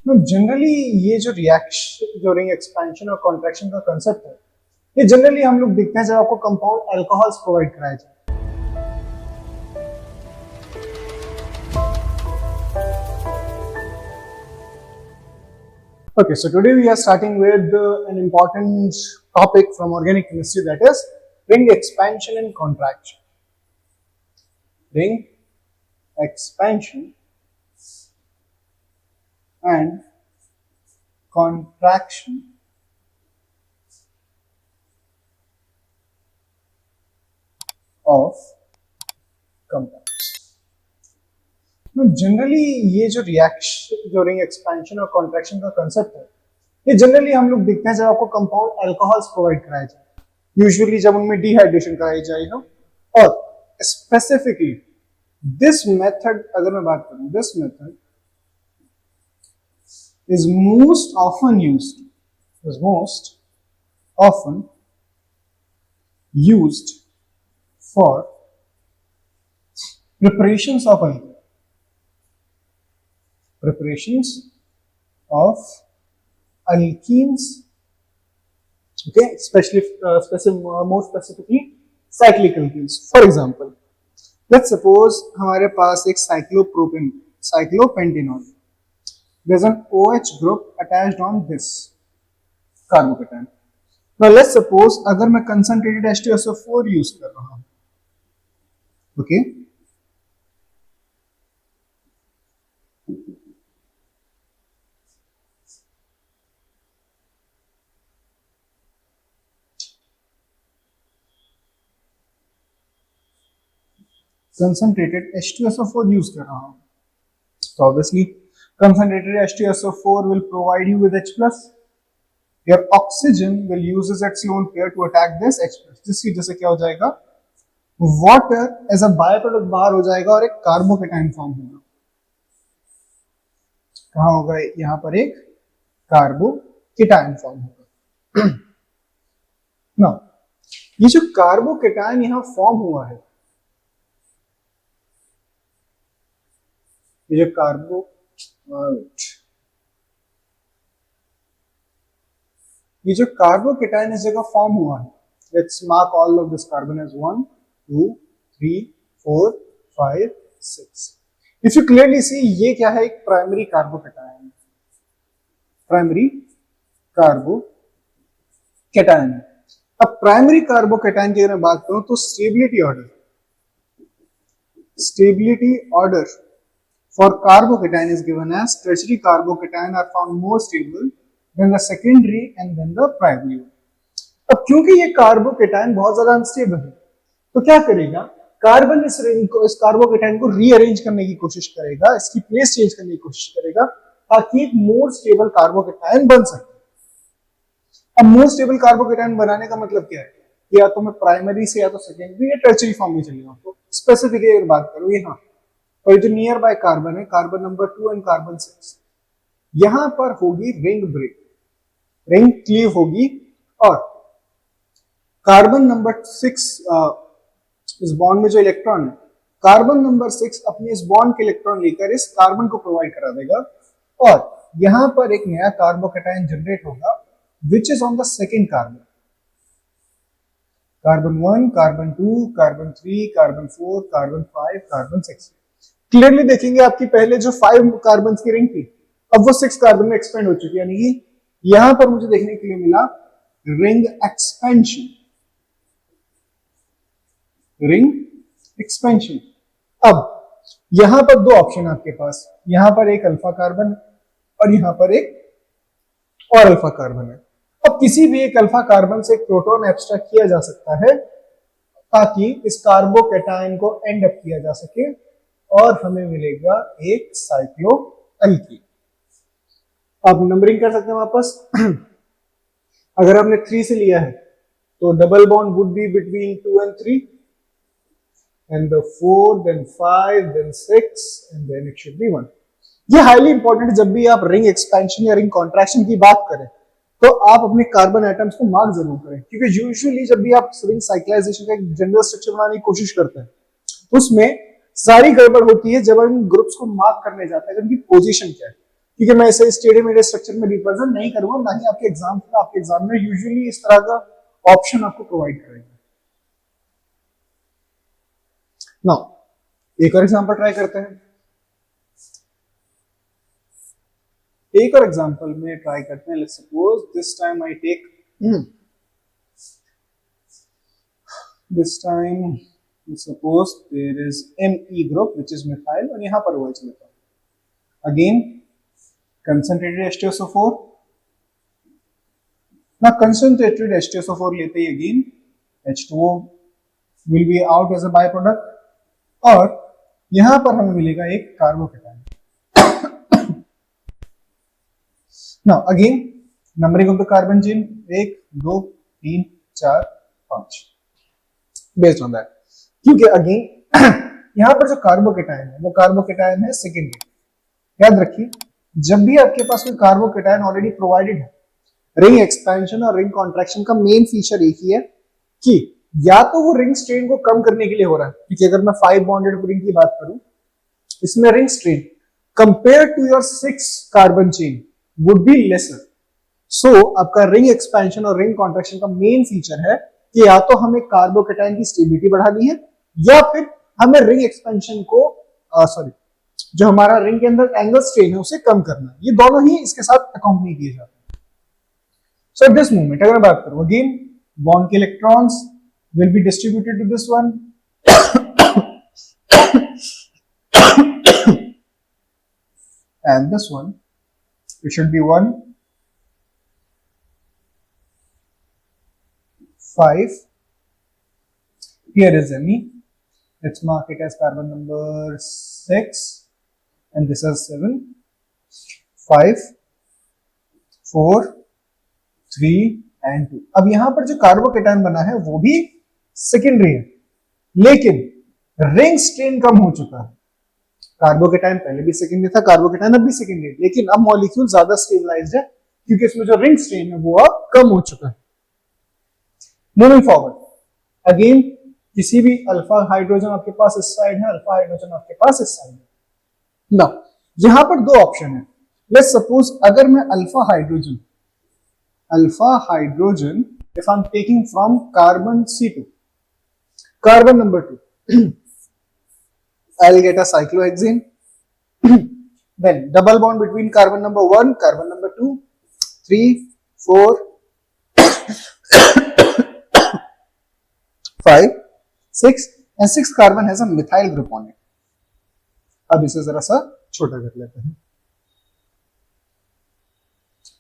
Generally ये जो reaction जो रिंग एक्सपेंशन और कॉन्ट्रैक्शन का कंसेप्ट है, ये जनरली हम लोग देखते हैं जब आपको कंपाउंड अल्कोहल्स प्रोवाइड कराए जाए। Okay, so today we are starting with an important topic from organic chemistry, that is ring expansion and contraction. Ring expansion and contraction of compounds. Generally ये जो रिएक्शन जो रिंग एक्सपेंशन और contraction का concept है, ये generally हम लोग देखते हैं जब आपको कंपाउंड अल्कोहल्स प्रोवाइड कराए जाए, यूजुअली जब उनमें डिहाइड्रेशन कराई जाए हो। और स्पेसिफिकली दिस मेथड, अगर मैं बात करूं, this method is most often used for preparations of alkenes, okay, especially more specifically cyclic alkenes. For example, let's suppose हमारे पास एक cyclopentanol, there's an OH group attached on this carbocation. Now let's suppose अगर मैं concentrated H2SO4 use कर रहा हूं, okay, concentrated H2SO4 use कर रहा हूं, तो obviously concentrated H2SO4 will provide you with H+. Your oxygen will use its lone pair to attack this H+. जिसकी वजह से क्या हो जाएगा, water as a byproduct बाहर हो जाएगा और एक कार्बोकेटाइन फॉर्म होगा। कहां होगा, यहां पर एक कार्बोकेटाइन फॉर्म होगा। ना ये जो कार्बोकेटाइन यहां फॉर्म हुआ है, ये जो ये जो कार्बोकेटाइन इस जगह फॉर्म हुआ है, let's mark all of this carbon as 1 2 3 4 5 6। If you clearly see, ये क्या है, एक प्राइमरी कार्बोकेटाइन, प्राइमरी कार्बोकेटाइन। अब प्राइमरी कार्बोकेटाइन की अगर मैं बात करूं तो stability order for carbocation is given as tertiary carbocation are found more stable than the secondary and then the primary. अब क्योंकि ये कार्बोकेटाइन बहुत ज्यादा अनस्टेबल है, तो क्या करेगा, कार्बन इस कार्बोकेटाइन को रीअरेंज करने की कोशिश करेगा, इसकी प्लेस चेंज करने की कोशिश करेगा ताकि एक मोर स्टेबल कार्बोकेटाइन बन सके। अब मोर स्टेबल कार्बोकेटाइन बनाने का मतलब क्या है, कि या तो मैं प्राइमरी से या तो सेकेंडरी या टर्शियरी फॉर्म में चलेगा। तो स्पेसिफिकली अगर बात करूं यहाँ, और जो नियर बाय कार्बन है, कार्बन नंबर 2 एंड कार्बन 6, यहां पर होगी रिंग ब्रेक, रिंग क्लीव होगी, और कार्बन नंबर 6 इस बॉन्ड में जो इलेक्ट्रॉन है, कार्बन नंबर 6 अपने इस बॉन्ड के इलेक्ट्रॉन लेकर इस कार्बन को प्रोवाइड करा देगा, और यहां पर एक नया कार्बोकेटाइन जनरेट होगा which is on the second carbon, carbon 1, carbon 2, carbon 3, carbon 4, carbon 5, carbon 6। Clearly देखेंगे आपकी पहले जो 5 कार्बन की रिंग थी, अब वो 6 कार्बन में एक्सपेंड हो चुकी है, यानी कि यहां पर मुझे देखने के लिए मिला रिंग एक्सपेंशन, रिंग एक्सपेंशन। अब यहां पर दो ऑप्शन आपके पास, यहां पर एक अल्फा कार्बन और यहां पर एक और अल्फा कार्बन है। अब किसी भी एक अल्फा कार्बन से एक प्रोटॉन एब्स्ट्रैक्ट किया जा सकता है ताकि इस कार्बोकेटाइन को एंड अप किया जा सके और हमें मिलेगा एक साइक्लोएल्कीन। आप नंबरिंग कर सकते हैं वापस। अगर आपने 3 से लिया है तो double bond would be between 2 and 3 and the 4 then 5 then 6 and then it should be 1। ये हाईली इंपॉर्टेंट है, जब भी आप रिंग एक्सपेंशन या रिंग कॉन्ट्रैक्शन की बात करें तो आप अपने कार्बन एटम्स को मार्क जरूर करें, क्योंकि यूजुअली जब भी आप रिंग साइक्लाइजेशन का एक जनरल स्ट्रक्चर बनाने की कोशिश करते हैं, उसमें सारी गड़बड़ होती है जब हम ग्रुप्स को मार्क करने जाते हैं, उनकी पोजीशन क्या है। क्योंकि मैं इसे टेढ़े-मेढ़े स्ट्रक्चर में रिप्रेजेंट नहीं करूंगा, ना ही आपके एग्जाम में यूजुअली इस तरह का ऑप्शन आपको प्रोवाइड करेगा। नाउ एक और एग्जांपल ट्राई करते हैं। एक और एग्जांपल में ट्राई करते हैं। Let's suppose this time I take suppose there is Me group which is methyl और यहाँ पर OH लेता हूँ। Again concentrated H2SO4, ना concentrated H2SO4 लेते ही again H2O will be out as a byproduct और यहाँ पर हमें मिलेगा एक carbocation. Now again numbering of the carbon chain 1 2 3 4 5 based on that, क्योंकि अगेन यहाँ पर जो कार्बोकेटाइन है वो कार्बोकेटाइन है सेकेंडरी। याद रखिए जब भी आपके पास कोई कार्बोकेटाइन ऑलरेडी प्रोवाइडेड है, रिंग एक्सपेंशन और रिंग कॉन्ट्रैक्शन का मेन फीचर एक ही है कि या तो वो रिंग स्ट्रेन को कम करने के लिए हो रहा है, क्योंकि अगर मैं 5 बॉन्डेड रिंग की बात करूं इसमें ring strain compare to your 6 carbon chain would be lesser. So आपका रिंग एक्सपेंशन और रिंग कॉन्ट्रैक्शन का मेन फीचर है कि या तो हमें कार्बोकेटाइन की स्टेबिलिटी बढ़ानी है या फिर हमें रिंग एक्सपेंशन को जो हमारा रिंग के अंदर एंगल स्ट्रेन है उसे कम करना है। ये दोनों ही इसके साथ अकॉम्पनी किए जाते हैं। सो एट दिस मोमेंट अगर मैं बात करूं अगेन बॉन्ड के electrons will be distributed to this one and this one, it should be 1 5. Here is Me. Let's mark it as carbon number 6 and this is 7 5 4 3 and 2। अब यहां पर जो carbocation बना है वो भी सेकेंडरी है, लेकिन रिंग स्ट्रेन कम हो चुका है। कार्बोकेटाइन पहले भी सेकेंडरी था, कार्बोकेटाइन अब भी सेकेंडरी, लेकिन अब मॉलिक्यूल ज्यादा स्टेबलाइज्ड है क्योंकि इसमें जो रिंग स्ट्रेन है वो अब कम हो चुका है। मूविंग फॉरवर्ड अगेन किसी भी अल्फा हाइड्रोजन आपके पास इस साइड है, अल्फा हाइड्रोजन आपके पास इस साइड है। नाउ यहां पर दो ऑप्शन है। लेट्स सपोज अगर मैं alpha hydrogen if I'm taking from carbon C2 carbon number 2 I'll get a cyclohexane then double bond between carbon number 1 carbon number 2 3 4 5 6 and 6 carbon has a methyl group on it। अब इसे जरा सा छोटा कर लेते हैं।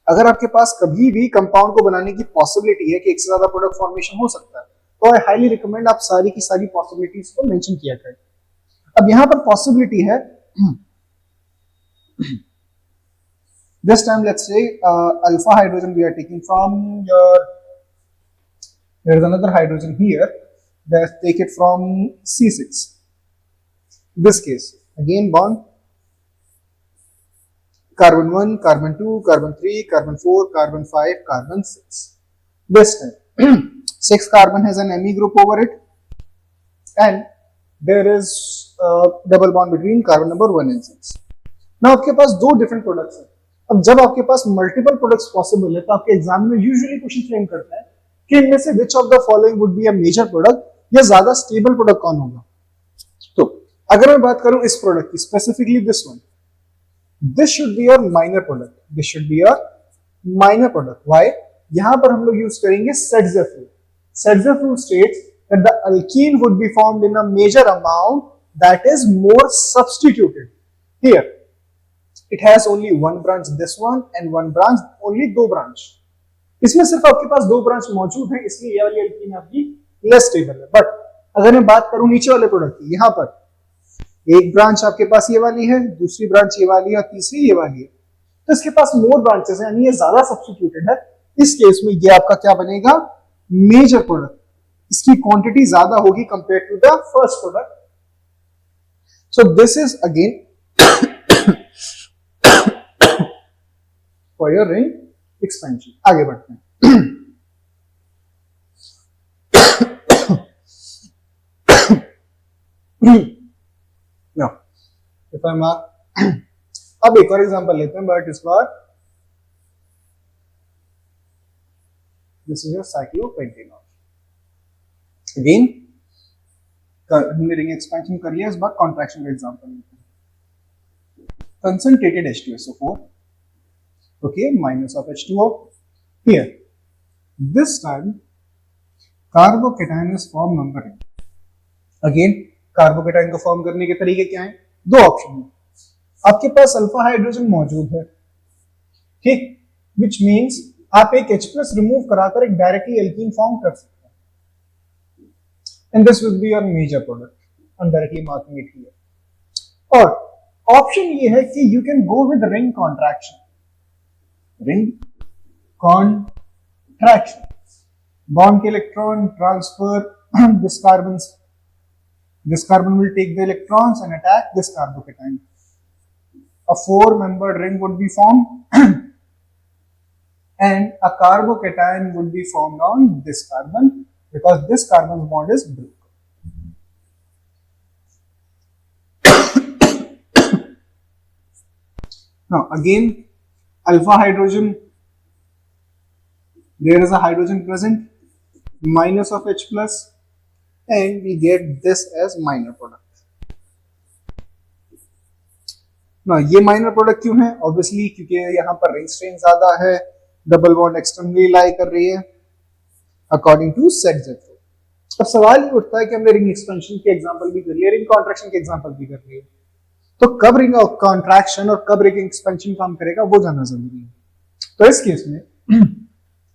अगर आपके पास कभी भी कंपाउंड को बनाने की पॉसिबिलिटी है कि एक से ज्यादा प्रोडक्ट फॉर्मेशन हो सकता है तो आई हाईली रिकमेंड आप सारी की सारी पॉसिबिलिटीज को मेंशन किया करें। अब यहां पर पॉसिबिलिटी है this time let's say alpha hydrogen we are taking from your there is another hydrogen here that take it from C6 this case again bond carbon 1 carbon 2 carbon 3 carbon 4 carbon 5 carbon 6 this time 6 carbon has an Me group over it and there is a double bond between carbon number 1 and 6। now आपके पास दो different products हैं। अब जब आपके पास multiple products possible है तो आपके exam में यूजुअली क्वेश्चन फ्रेम करता है कि इनमें से which of the following would be a major product या ज्यादा स्टेबल प्रोडक्ट कौन होगा। तो अगर मैं बात करूं इस प्रोडक्ट की specifically this one, this should be your minor product, this should be your minor product। why? यहां पर हम लोग यूज करेंगे Setzer rule। Setzer rule states that the alkene would be formed in a major amount that is more substituted। here it has only one branch this one and one branch only दो branch, इसमें सिर्फ आपके पास दो branch मौजूद है इसलिए ये वाली alkene आपकी लेस स्टेबल है। बट अगर मैं बात करूं नीचे वाले प्रोडक्ट की, यहां पर एक ब्रांच आपके पास ये वाली है, दूसरी ब्रांच ये वाली है और तीसरी ये वाली है, तो इसके पास मोर ब्रांचेस है यानी ये ज्यादा सब्स्टिट्यूटेड है। इस केस में ये आपका क्या बनेगा मेजर प्रोडक्ट, इसकी क्वांटिटी ज्यादा होगी compare to the first product. So this is again for your ring expansion. आगे बढ़ते हैं। Now, if I mark अब एक और एग्जांपल लेते हैं, बट इस बार दिस इज योर साइक्लोपेंटेनॉल। अगेन हमने रिंग एक्सपेंशन कर लिया, इस बार कॉन्ट्रैक्शन का एग्जांपल लेते हैं। Concentrated H2SO4, okay, minus of H2O. Here, this time carbocation is formed on the ring. Again, carbocation को फॉर्म करने के तरीके क्या हैं? दो ऑप्शन है। आपके पास अल्फा हाइड्रोजन मौजूद है, ठीक, विच मींस आप एक H+ रिमूव कराकर एक डायरेक्टली एल्कीन फॉर्म कर सकते हैं, and this will be your major product. I am directly marking it here. और ऑप्शन ये है कि you can go with ring contraction, ring contraction, bond के electron transfer this carbon will take the electrons and attack this carbocation. A 4-membered ring would be formed and a carbocation would be formed on this carbon because this carbon bond is broken. Now again, alpha hydrogen, there is a hydrogen present, minus of H plus, and we get this as minor product. Now ये minor product क्यों है? Obviously क्योंकि यहाँ पर ring strain ज्यादा है, double bond externally lie कर रही है, according to Setzer. अब सवाल ये उठता है कि हमने ring expansion की example भी करी है, ring contraction की example भी कर रही है, तो कब ring contraction और कब ring expansion काम करेगा वो जानना जरूरी है। तो इस केस में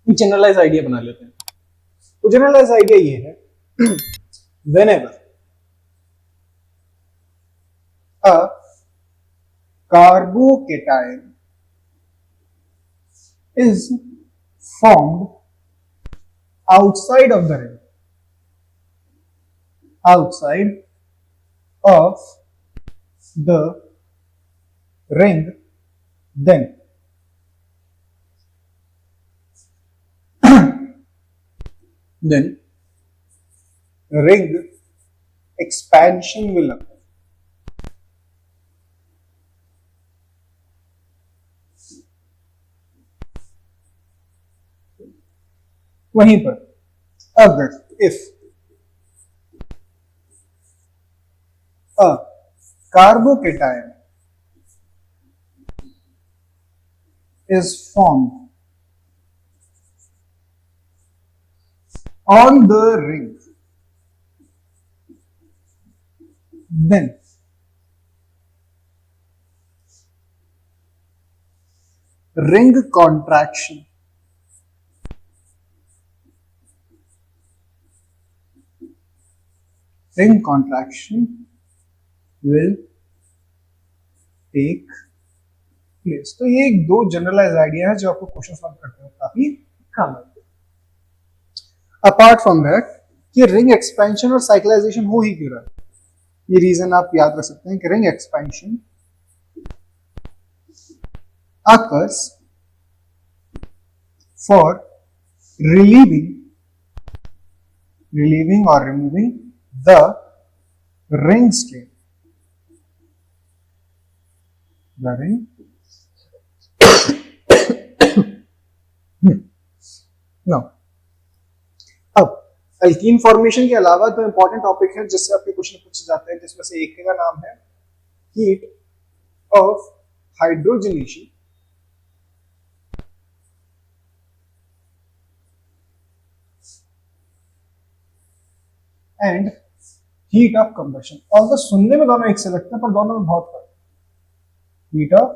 generalized idea बना लेते हैं। तो generalized idea ये है whenever a carbocation is formed outside of the ring, outside of the ring, then ring expansion will occur. वहीं पर अगर if a carbocation is formed on the ring, then ring contraction will take place. तो ये एक दो generalise idea है जो आपको क्वेश्चन सॉल्व करते हैं काफी काम आते हैं। अपार्ट फ्रॉम दैट कि रिंग एक्सपेंशन और साइक्लाइजेशन हो ही क्यों रहा है, ये रीजन आप याद रख सकते हैं कि ring expansion occurs for relieving or removing the ring strain. The ring now अब अल्कीन फॉर्मेशन के अलावा तो इंपॉर्टेंट टॉपिक है जिससे आपके क्वेश्चन पूछे जाते हैं, जिसमें से एक का नाम है heat of hydrogenation and heat of combustion. और तो सुनने में दोनों एक से लगते हैं पर दोनों में बहुत फर्क है। Heat of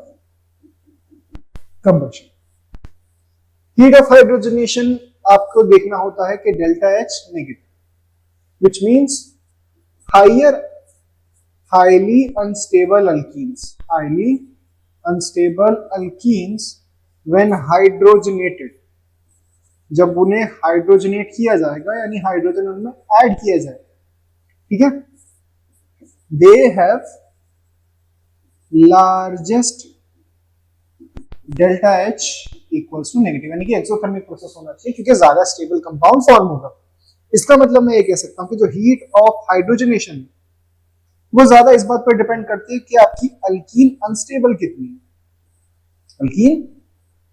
combustion, heat of hydrogenation आपको देखना होता है कि delta H negative, which means highly unstable alkenes when hydrogenated, जब उन्हें हाइड्रोजनेट किया जाएगा यानी हाइड्रोजन उनमें ऐड किया जाएगा, ठीक है, they have largest delta H equals to negative, यानी कि एक्सोथर्मिक प्रोसेस होना चाहिए क्योंकि ज्यादा स्टेबल कंपाउंड फॉर्म होगा। इसका मतलब मैं ये कह सकता हूं कि जो हीट ऑफ हाइड्रोजनेशन वो ज्यादा इस बात पर डिपेंड करती है कि आपकी अल्कीन अनस्टेबल कितनी है। अल्कीन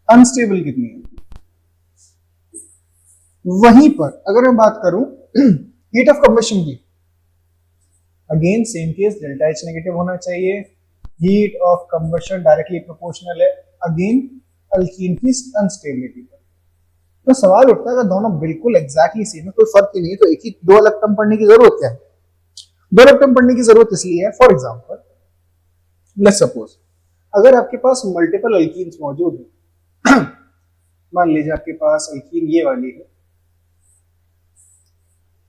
अनस्टेबल कितनी है। वहीं पर अगर मैं बात करूं हीट ऑफ कंबशन की, again same case, delta H negative होना चाहिए, heat of combustion directly proportional है अगेन अल्कीन की अनस्टेबिलिटी पर। तो सवाल उठता है अगर दोनों बिल्कुल एग्जैक्टली सेम है, कोई फर्क ही नहीं, तो एक ही दो अलग टर्म पढ़ने की जरूरत क्या है। दो अलग टर्म पढ़ने की जरूरत इसलिए है, फॉर एग्जांपल लेट्स सपोज अगर आपके पास मल्टीपल अल्कीन्स मौजूद है मान लीजिए आपके पास अल्कीन ये वाली है,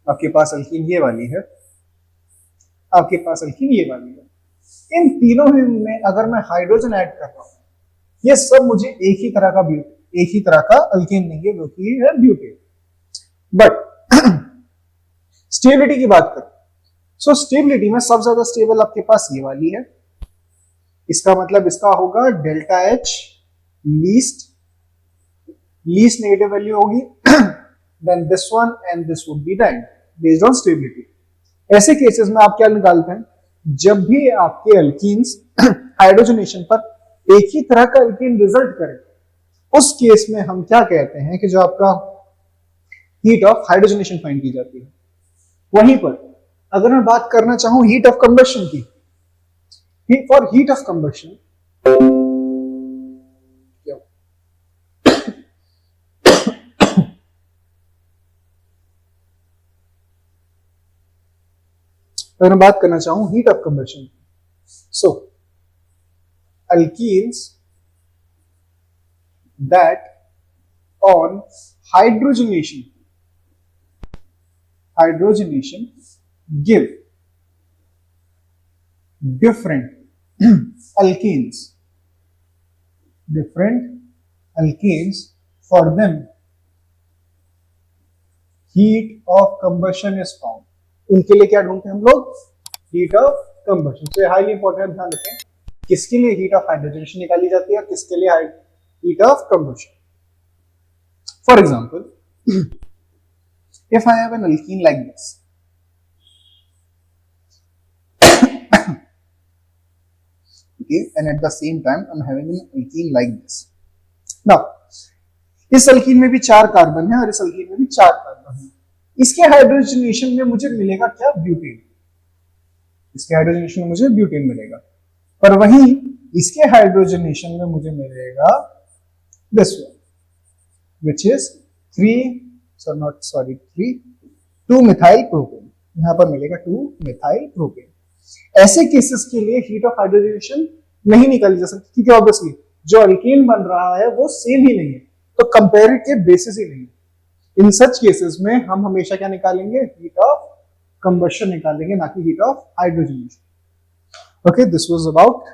आपके पास अल्कीन ये वाली है, आपके पास अल्कीन ये वाली है। इन तीनों में अगर मैं हाइड्रोजन ऐड कर रहा हूं, ये सब मुझे एक ही तरह का अल्कीन देंगे जो कि है ब्यूटेन। बट स्टेबिलिटी की बात करें, सो स्टेबिलिटी में सबसे ज्यादा स्टेबल आपके पास ये वाली है, इसका मतलब इसका होगा delta H least negative value होगी then this one and this would be died based on stability. ऐसे केसेस में आप क्या निकालते हैं, जब भी आपके अल्कीन्स हाइड्रोजनेशन पर एक ही तरह का अल्कीन रिजल्ट करे, उस केस में हम क्या कहते हैं कि जो आपका हीट ऑफ हाइड्रोजनेशन फाइंड की जाती है। वहीं पर अगर मैं बात करना चाहूं हीट ऑफ कंबशन की, फॉर हीट ऑफ कंबशन अगर मैं बात करना चाहूं heat of combustion, so alkenes that on hydrogenation give different alkenes for them heat of combustion is found। उनके लिए क्या ढूंढते हैं हम लोग, हीट ऑफ कंबशन। तो हाईली इंपॉर्टेंट, ध्यान रखें किसके लिए हीट ऑफ हाइड्रोजनेशन निकाली जाती है, किसके लिए heat of combustion. For example if I have an alkene like this, okay, and at the same time I'm having an alkene like this। now इस अल्कीन में भी 4 कार्बन है और इस अल्कीन में भी 4 कार्बन है, इसके हाइड्रोजनेशन में मुझे मिलेगा क्या, ब्यूटेन। इसके हाइड्रोजनेशन में मुझे ब्यूटेन मिलेगा, पर वहीं इसके हाइड्रोजनेशन में मुझे मिलेगा this one which is 2 methyl propane. यहां पर मिलेगा 2 मिथाइल प्रोपेन। ऐसे केसेस के लिए हीट ऑफ हाइड्रोजनेशन नहीं निकाली जा सकती क्योंकि ऑब्वियसली जो अल्कीन बन रहा है वो सेम ही नहीं है, तो कंपैरेटिव बेसिस ही नहीं है। इन सच केसेस में हम हमेशा क्या निकालेंगे, हीट ऑफ कंबशन निकालेंगे, ना कि heat of hydrogenation. Okay, this was about